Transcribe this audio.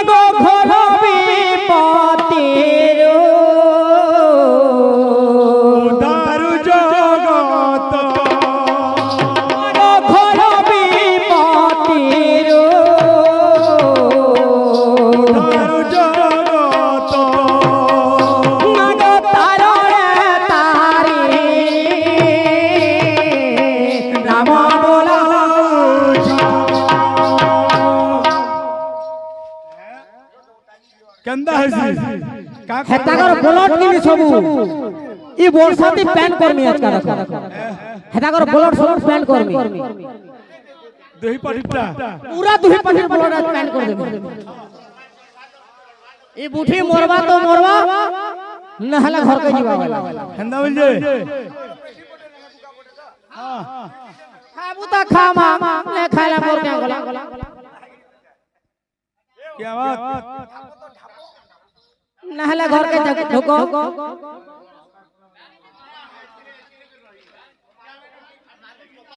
মাগো ঘর বিপদের দারু জগত মাগো ঘর বিপদের দারু জগত মাগো তারে তারি নাম বলা কেন্দা হইছি হেতাগর ব্লড কিনি সবু ই বর্ষাতে প্যান করমি আজকা দেখো হেতাগর ব্লড সব প্যান করমি দহি পাটিটা पूरा দুহি পাটির ব্লড আজ প্যান করে দেব ই বুঠি মরবা তো মরবা না হলে ঘর কে যাবা কেন্দা বলছে খাবু তা খামা নে খাইলা মোর কে গলা কি বাত না হলে ঘর কে ঢুকো